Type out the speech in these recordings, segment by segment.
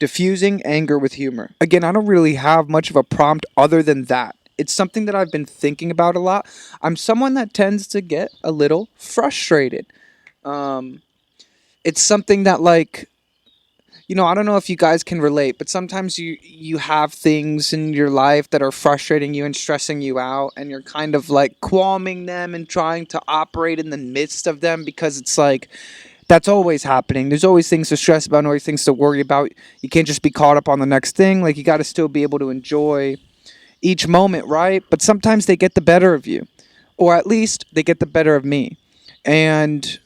Diffusing anger with humor. Again, I don't really have much of a prompt other than that. It's something that I've been thinking about a lot. I'm someone that tends to get a little frustrated. Um, it's something that like I don't know if you guys can relate, but sometimes you have things in your life that are frustrating you and stressing you out, and you're kind of like qualming them and trying to operate in the midst of them because it's like that's always happening. There's always things to stress about, always things to worry about. You can't just be caught up on the next thing. Like you got to still be able to enjoy each moment, right? But sometimes they get the better of you, or at least they get the better of me. And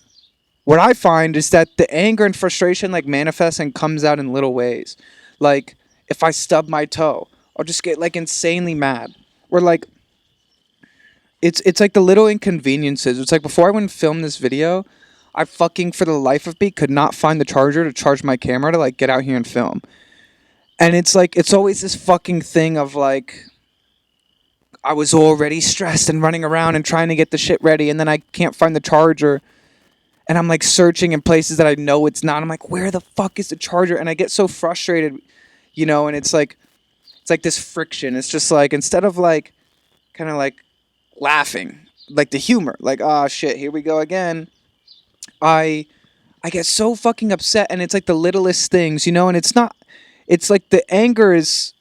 what I find is that the anger and frustration like manifests and comes out in little ways. Like if I stub my toe, I'll just get like insanely mad. Or like it's like the little inconveniences. It's like before I went and filmed this video, I fucking for the life of me could not find the charger to charge my camera to like get out here and film. And it's like it's always this fucking thing of like I was already stressed and running around and trying to get the shit ready, and then I can't find the charger, and I'm like searching in places that I know it's not. I'm like, where the fuck is the charger? And I get so frustrated, and it's like this friction. It's just like instead of like kind of like laughing, like the humor, like, oh shit, here we go again. I I get so fucking upset, and it's like the littlest things, and it's not it's like the anger is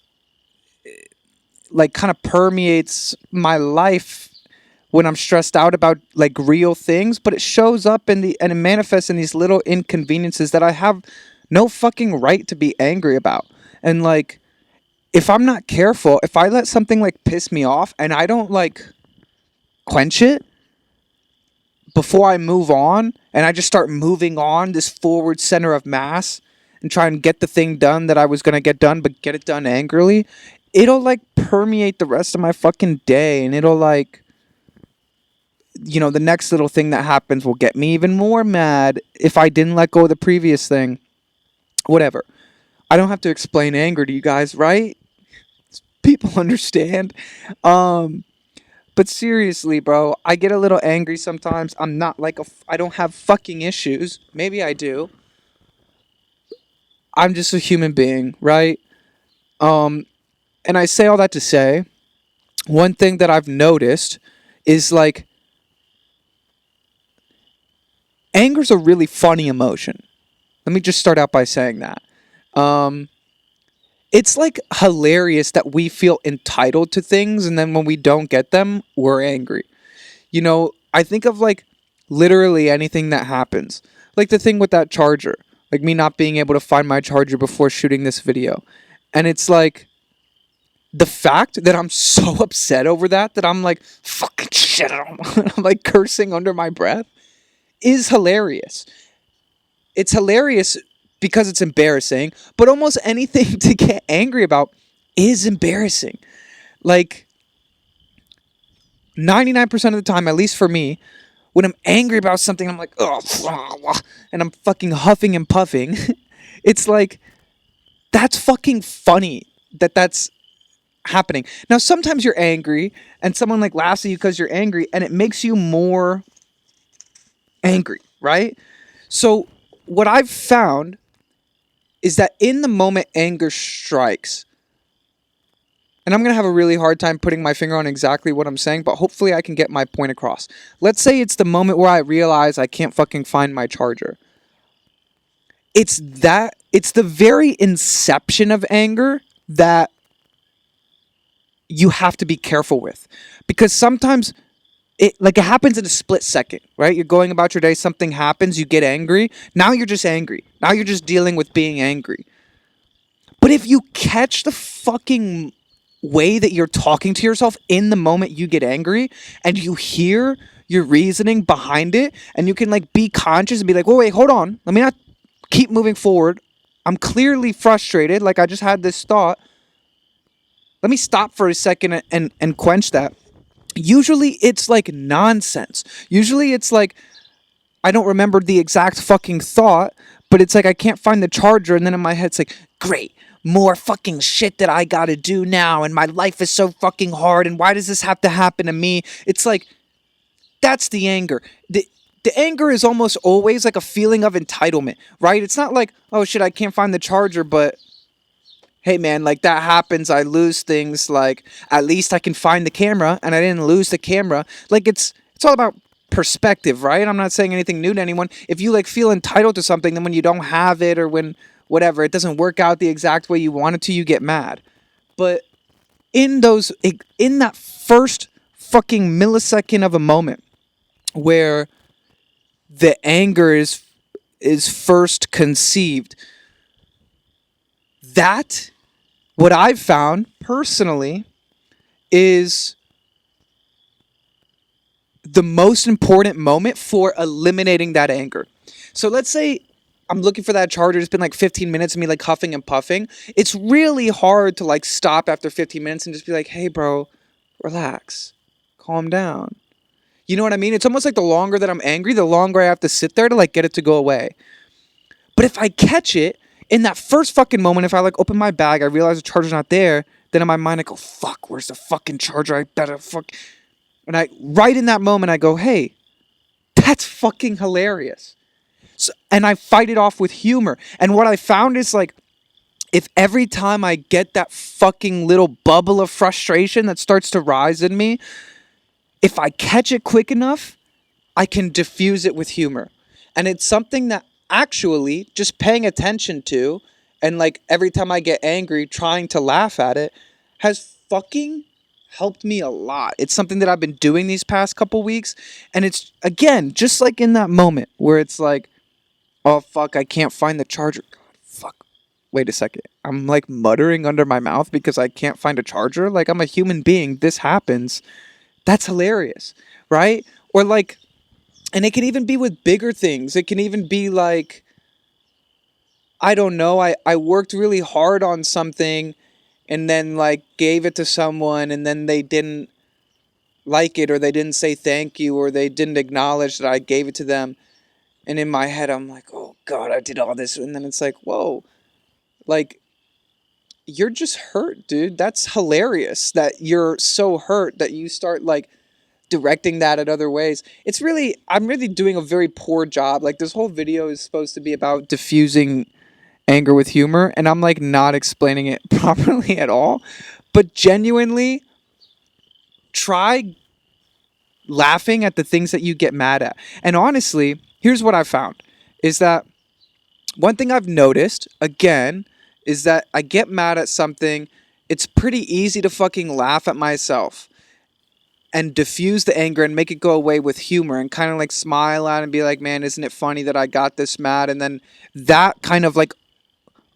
like kind of permeates my life when I'm stressed out about like real things, but it shows up and it manifests in these little inconveniences that I have no fucking right to be angry about. And like if I'm not careful, if I let something like piss me off and I don't like quench it before I move on and I just start moving on this forward center of mass and try and get the thing done that I was going to get done but get it done angrily, it'll like permeate the rest of my fucking day, and it'll like the next little thing that happens will get me even more mad if I didn't let go of the previous thing. Whatever. I don't have to explain anger to you guys, right? People understand. Um, but seriously, bro, I get a little angry sometimes. I'm not like I don't have fucking issues. Maybe I do. I'm just a human being, right? Um, and I say all that to say, one thing that I've noticed is like anger's a really funny emotion. Let me just start out by saying that. Um, it's like hilarious that we feel entitled to things, and then when we don't get them, we're angry. I think of like literally anything that happens. Like the thing with that charger, like me not being able to find my charger before shooting this video. And it's like the fact that I'm so upset over that I'm like, fucking shit, I don't want, I'm like cursing under my breath is hilarious. It's hilarious because it's embarrassing, but almost anything to get angry about is embarrassing. Like 99% of the time, at least for me, when I'm angry about something, I'm like, oh, and I'm fucking huffing and puffing. It's like, that's fucking funny that's happening. Now, sometimes you're angry and someone like laughs at you because you're angry and it makes you more angry, right? So, what I've found is that in the moment anger strikes, and I'm going to have a really hard time putting my finger on exactly what I'm saying, but hopefully I can get my point across. Let's say it's the moment where I realize I can't fucking find my charger. It's the very inception of anger that you have to be careful with. Because sometimes it happens in a split second, right? You're going about your day, something happens, you get angry. Now you're just angry. Now you're just dealing with being angry. But if you catch the fucking way that you're talking to yourself in the moment you get angry and you hear your reasoning behind it and you can like be conscious and be like, wait, hold on. Let me not keep moving forward. I'm clearly frustrated. Like I just had this thought. Let me stop for a second and quench that. Usually it's like nonsense. Usually it's like I don't remember the exact fucking thought, but it's like I can't find the charger, and then in my head it's like, great, more fucking shit that I gotta do now, and my life is so fucking hard, and why does this have to happen to me? It's like, that's the anger. The anger is almost always like a feeling of entitlement, right? It's not like, oh shit, I can't find the charger, but hey man, like that happens. I lose things. Like at least I can find the camera, and I didn't lose the camera. Like it's all about perspective, right? I'm not saying anything new to anyone. If you like feel entitled to something, then when you don't have it or when whatever it doesn't work out the exact way you want it to, you get mad. But in that first fucking millisecond of a moment where the anger is first conceived, that what I've found personally is the most important moment for eliminating that anger. So let's say I'm looking for that charger. It's been like 15 minutes of me like huffing and puffing. It's really hard to like stop after 15 minutes and just be like, hey, bro, relax, calm down. You know what I mean? It's almost like the longer that I'm angry, the longer I have to sit there to like get it to go away. But if I catch it in that first fucking moment, if I like open my bag, I realize the charger's not there, then in my mind I go, fuck, where's the fucking charger? I better fuck. And right in that moment, I go, hey, that's fucking hilarious. So, and I fight it off with humor. And what I found is like, if every time I get that fucking little bubble of frustration that starts to rise in me, if I catch it quick enough, I can diffuse it with humor. And it's something that actually just paying attention to and like every time I get angry, trying to laugh at it has fucking helped me a lot. It's something that I've been doing these past couple weeks. And it's, again, just like in that moment where it's like, oh, fuck, I can't find the charger. God, fuck. Wait a second. I'm like muttering under my mouth because I can't find a charger. Like, I'm a human being. This happens. That's hilarious, right? Or like, and it can even be with bigger things. It can even be like, I don't know, I worked really hard on something and then like gave it to someone and then they didn't like it or they didn't say thank you or they didn't acknowledge that I gave it to them. And in my head, I'm like, oh God, I did all this. And then it's like, whoa, like, you're just hurt, dude. That's hilarious that you're so hurt that you start like directing that at other ways. It's really, I'm really doing a very poor job. Like, this whole video is supposed to be about diffusing anger with humor, and I'm like not explaining it properly at all. But genuinely, try laughing at the things that you get mad at. And honestly, here's what I found is that one thing I've noticed, again, is that I get mad at something. It's pretty easy to fucking laugh at myself and diffuse the anger and make it go away with humor and kind of like smile at it and be like, man, isn't it funny that I got this mad? And then that kind of like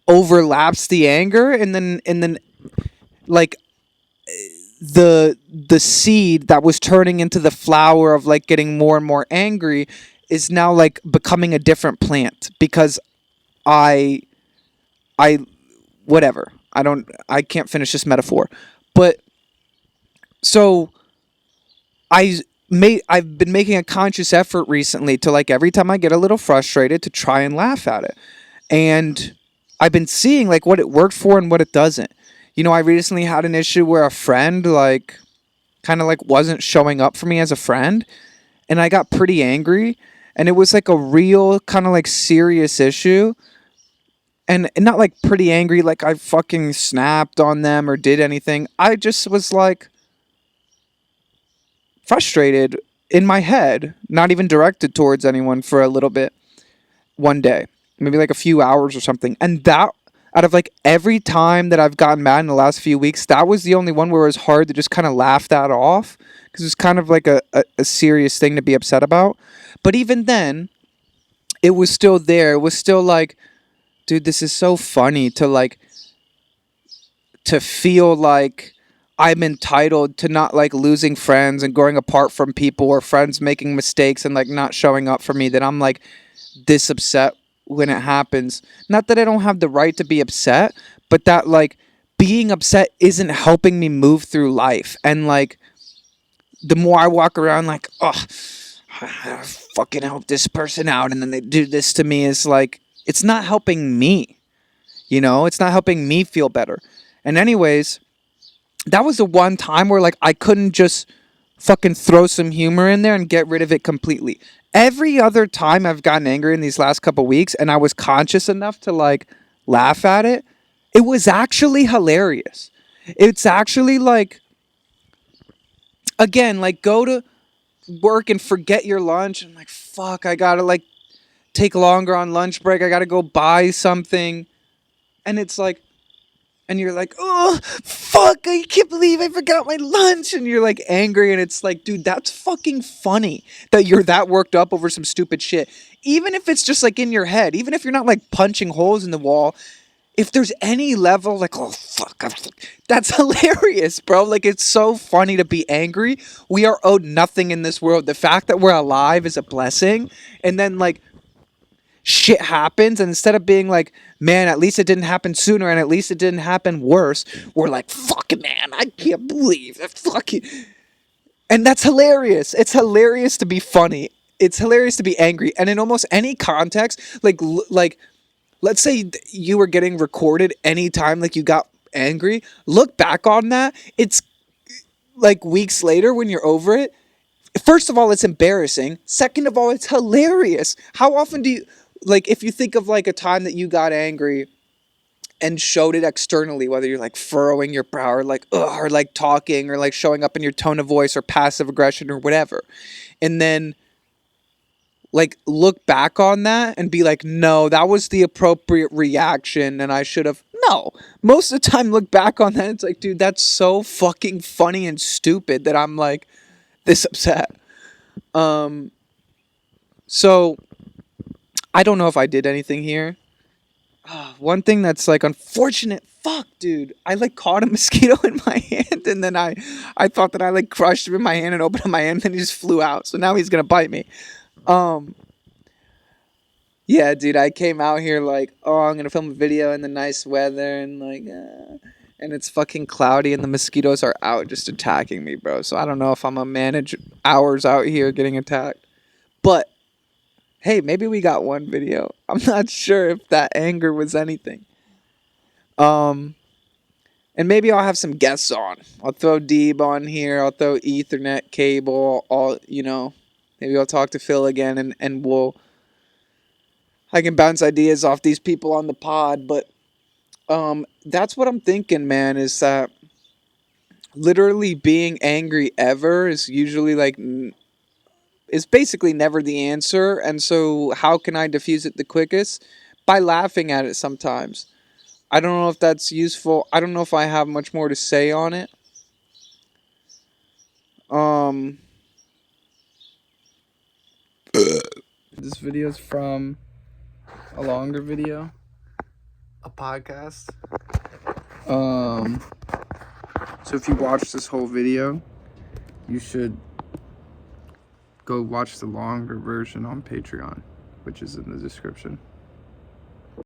overlaps the anger, and then like the seed that was turning into the flower of like getting more and more angry is now like becoming a different plant because I I whatever. I can't finish this metaphor. But so I've been making a conscious effort recently to like every time I get a little frustrated to try and laugh at it. And I've been seeing like what it worked for and what it doesn't. You know, I recently had an issue where a friend like kind of like wasn't showing up for me as a friend, and I got pretty angry, and it was like a real kind of like serious issue. And not like pretty angry like I fucking snapped on them or did anything. I just was like frustrated in my head, not even directed towards anyone for a little bit one day, maybe like a few hours or something. And that, out of like every time that I've gotten mad in the last few weeks, that was the only one where it was hard to just kind of laugh that off because it's kind of like a serious thing to be upset about. But even then, it was still there. It was still like, dude, this is so funny to like, to feel like I'm entitled to not like losing friends and growing apart from people or friends making mistakes and like not showing up for me, that I'm like this upset when it happens. Not that I don't have the right to be upset, but that like being upset isn't helping me move through life. And like the more I walk around like, oh, I fucking help this person out and then they do this to me, is like, it's not helping me. You know, it's not helping me feel better. And anyways, that was the one time where like I couldn't just fucking throw some humor in there and get rid of it completely. Every other time I've gotten angry in these last couple weeks and I was conscious enough to like laugh at it, It was actually hilarious. It's actually like, again, like go to work and forget your lunch and like, fuck, I gotta like take longer on lunch break. I gotta go buy something. And it's like, and you're like, oh, fuck, I can't believe I forgot my lunch. And you're like angry. And it's like, dude, that's fucking funny that you're that worked up over some stupid shit. Even if it's just like in your head, even if you're not like punching holes in the wall, if there's any level like, oh, fuck, that's hilarious, bro. Like, it's so funny to be angry. We are owed nothing in this world. The fact that we're alive is a blessing. And then, like, shit happens, and instead of being like, man, at least it didn't happen sooner and at least it didn't happen worse, we're like, fuck it, man, I can't believe that fucking. And that's hilarious. It's hilarious to be funny. It's hilarious to be angry. And in almost any context, like let's say you were getting recorded anytime like you got angry, look back on that. It's like weeks later when you're over it. First of all, it's embarrassing. Second of all, it's hilarious. How often do you, like, if you think of like a time that you got angry and showed it externally, whether you're like furrowing your brow or like, ugh, or like talking or like showing up in your tone of voice or passive aggression or whatever, and then like look back on that and be like, no, that was the appropriate reaction and I should have. No, most of the time, look back on that, it's like, dude, that's so fucking funny and stupid that I'm like this upset. So I don't know if I did anything here. One thing that's like unfortunate, fuck, dude, I like caught a mosquito in my hand and then I thought that I like crushed him in my hand and opened up my hand and then he just flew out. So now he's gonna bite me. Um, yeah, dude, I came out here like, oh, I'm gonna film a video in the nice weather and like, and it's fucking cloudy and the mosquitoes are out just attacking me, bro. So I don't know if I'm gonna manage hours out here getting attacked. But hey, maybe we got one video. I'm not sure if that anger was anything. Um, and maybe I'll have some guests on. I'll throw Deeb on here. I'll throw Ethernet cable. Maybe I'll talk to Phil again, and I can bounce ideas off these people on the pod. But that's what I'm thinking, man. Is that literally being angry ever is usually like is basically never the answer. And so how can I diffuse it the quickest? By laughing at it sometimes. I don't know if that's useful. I don't know if I have much more to say on it. This video is from a longer video, a podcast. So if you watch this whole video, you should go watch the longer version on Patreon, which is in the description.